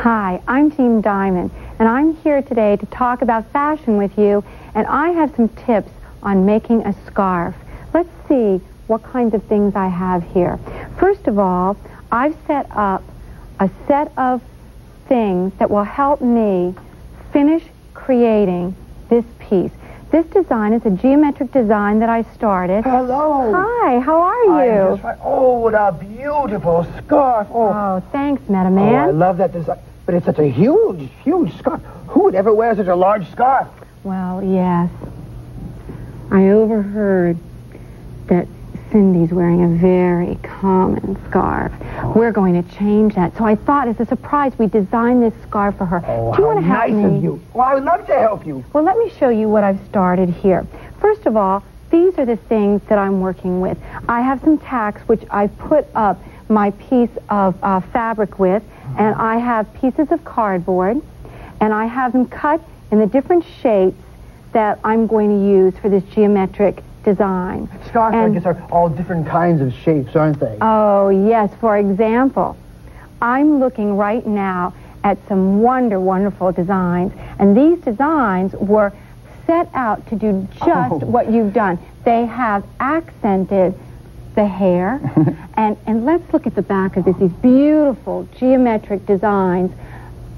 Hi, I'm Jean Diamond, and I'm here today to talk about fashion with you, and I have some tips on making a scarf. Let's see what kinds of things I have here. First of all, I've set up a set of things that will help me finish creating this piece. This design is a geometric design that I started. Hello. Hi, how are you? Just right. Oh, what a beautiful scarf. Oh, thanks, Oh, I Metaman. love that design. But it's such a huge, huge scarf. Who would ever wear such a large scarf? Well, yes. I overheard that Cindy's wearing a very common scarf. We're going to change that. So I thought, as a surprise, we designed this scarf for her. Oh, Do you how want to help nice me? of you. Well, I would love to help you. Well, let me show you what I've started here. First of all, these are the things that I'm working with. I have some tacks, which I put up my piece of fabric with, and I have pieces of cardboard, and I have them cut in the different shapes that I'm going to use for this geometric design. Scarves, And- I guess, are all different kinds of shapes, aren't they? Oh, yes. For example, I'm looking right now at some wonderful designs, and these designs were set out to do just what you've done. They have accented the hair, and let's look at the back of this, these beautiful geometric designs.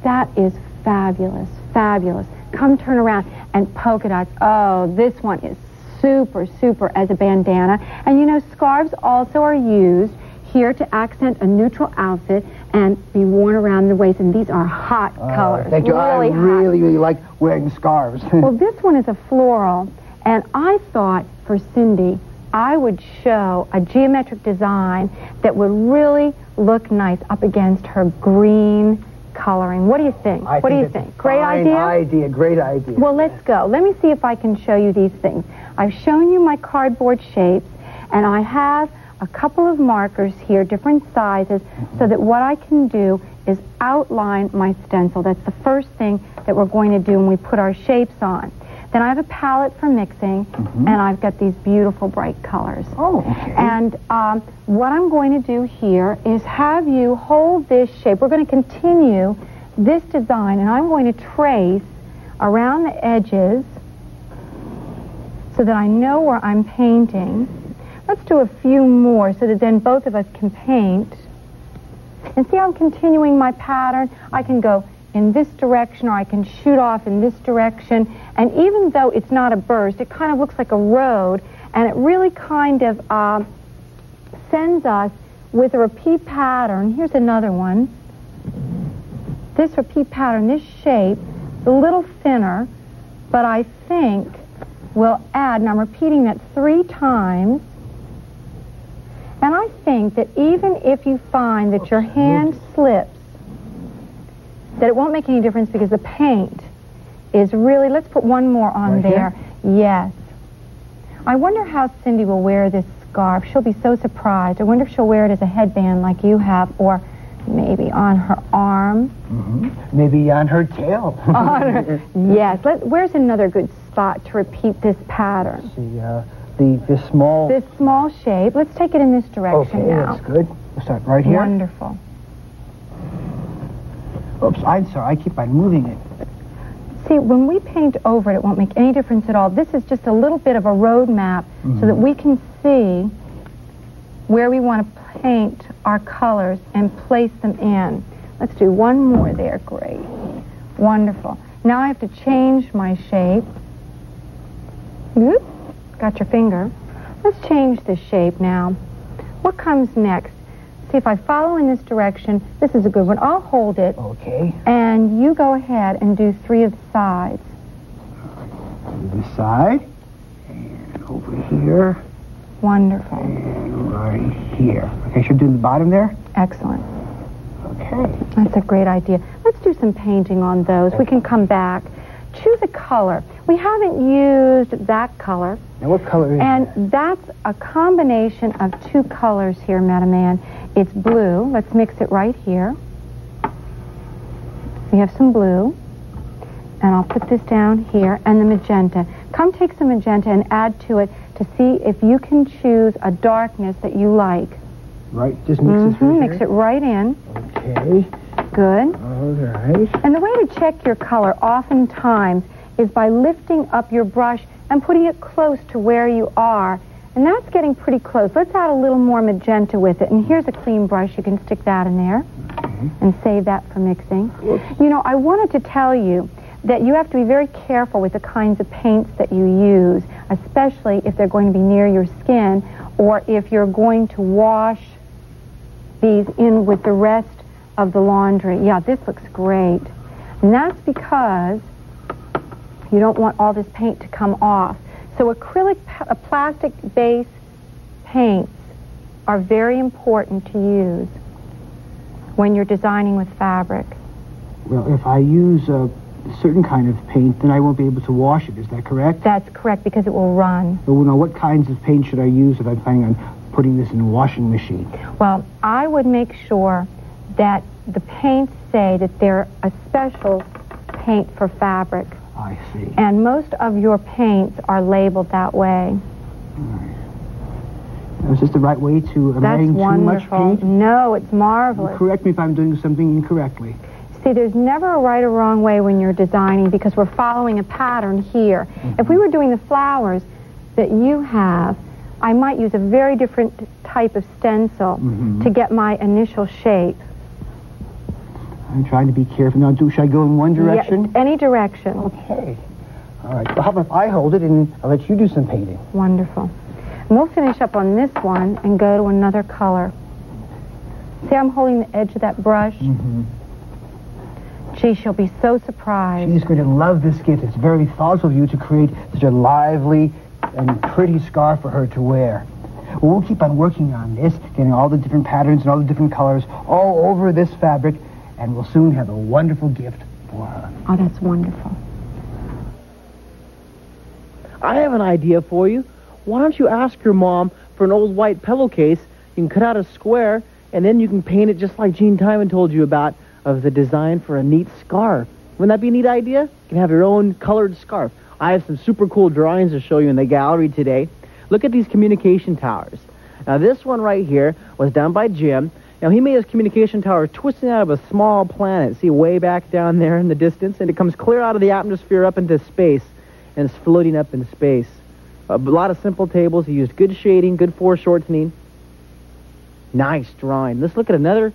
That is fabulous, fabulous. Come turn around, and polka dots. Oh, this one is super, super as a bandana. And you know, scarves also are used here to accent a neutral outfit and be worn around the waist, and these are hot colors. Thank you. Really I hot. really, really like wearing scarves. Well, this one is a floral, and I thought for Cindy, I would show a geometric design that would really look nice up against her green coloring. What do you think? What do you think? Great idea? Great idea. Well, let's go. Let me see if I can show you these things. I've shown you my cardboard shapes, and I have a couple of markers here, different sizes, so that what I can do is outline my stencil. That's the first thing that we're going to do when we put our shapes on. Then I have a palette for mixing, and I've got these beautiful bright colors. Oh, okay. And what I'm going to do here is have you hold this shape. We're going to continue this design, and I'm going to trace around the edges so that I know where I'm painting. Let's do a few more so that then both of us can paint. And see how I'm continuing my pattern? I can go in this direction, or I can shoot off in this direction. And even though it's not a burst, it kind of looks like a road, and it really kind of sends us with a repeat pattern. Here's another one. This repeat pattern, this shape, is a little thinner, but I think will add, and I'm repeating that 3 times. And I think that even if you find that your hand slips, that it won't make any difference because the paint is really, let's put one more on Right there. here? Yes. I wonder how Cindy will wear this scarf. She'll be so surprised. I wonder if she'll wear it as a headband like you have, or maybe on her arm. Maybe on her tail. Yes. Where's another good spot to repeat this pattern? This small... This small shape. Let's take it in this direction Okay, now. that's good. We'll start right here. Wonderful. Oops, I'm sorry. I keep on moving it. See, when we paint over it, it won't make any difference at all. This is just a little bit of a road map so that we can see where we want to paint our colors and place them in. Let's do one more there. Great. Wonderful. Now I have to change my shape. Oop, got your finger. Let's change this shape now. What comes next? See, if I follow in this direction, this is a good one. I'll hold it. Okay. And you go ahead and do 3 of the sides. This side. And over here. Wonderful. And right here. Okay, should I do the bottom there? Excellent. Okay. That's a great idea. Let's do some painting on those. We can come back. Choose a color. We haven't used that color. Now what color is that? And that's a combination of 2 colors here, Metaman. It's blue. Let's mix it right here. We have some blue. And I'll put this down here. And the magenta. Come take some magenta and add to it to see if you can choose a darkness that you like. Right, just mix this right Mix here. it right in. Okay. good. All right. And the way to check your color oftentimes is by lifting up your brush and putting it close to where you are. And that's getting pretty close. Let's add a little more magenta with it. And here's a clean brush. You can stick that in there and save that for mixing. You know, I wanted to tell you that you have to be very careful with the kinds of paints that you use, especially if they're going to be near your skin or if you're going to wash these in with the rest of the laundry. Yeah, this looks great. And that's because you don't want all this paint to come off. So acrylic, plastic-based paints are very important to use when you're designing with fabric. Well, if I use a certain kind of paint, then I won't be able to wash it. Is that correct? That's correct, because it will run. Well, now, what kinds of paint should I use if I'm planning on putting this in a washing machine? Well, I would make sure that the paints say that they're a special paint for fabric. I see. And most of your paints are labeled that way. Right. Now, is this the right way to adding too much paint? No, it's marvelous. Correct me if I'm doing something incorrectly. See, there's never a right or wrong way when you're designing because we're following a pattern here. If we were doing the flowers that you have, I might use a very different type of stencil to get my initial shape. I'm trying to be careful. Now, should I go in one direction? Yeah, any direction. Okay. All right. Well, how about if I hold it and I'll let you do some painting? Wonderful. And we'll finish up on this one and go to another color. See, I'm holding the edge of that brush. Gee, she'll be so surprised. She's going to love this gift. It's very thoughtful of you to create such a lively and pretty scarf for her to wear. Well, we'll keep on working on this, getting all the different patterns and all the different colors all over this fabric, and we'll soon have a wonderful gift for her. Oh, that's wonderful. I have an idea for you. Why don't you ask your mom for an old white pillowcase? You can cut out a square, and then you can paint it just like Gene Timon told you about, of the design for a neat scarf. Wouldn't that be a neat idea? You can have your own colored scarf. I have some super cool drawings to show you in the gallery today. Look at these communication towers. Now, this one right here was done by Jim. Now, he made his communication tower twisting out of a small planet. See, way back down there in the distance? And it comes clear out of the atmosphere up into space, and it's floating up in space. A lot of simple tables. He used good shading, good foreshortening. Nice drawing. Let's look at another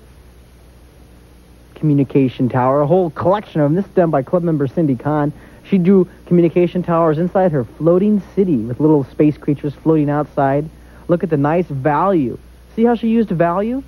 communication tower, a whole collection of them. This is done by club member Cindy Kahn. She drew communication towers inside her floating city with little space creatures floating outside. Look at the nice value. See how she used value?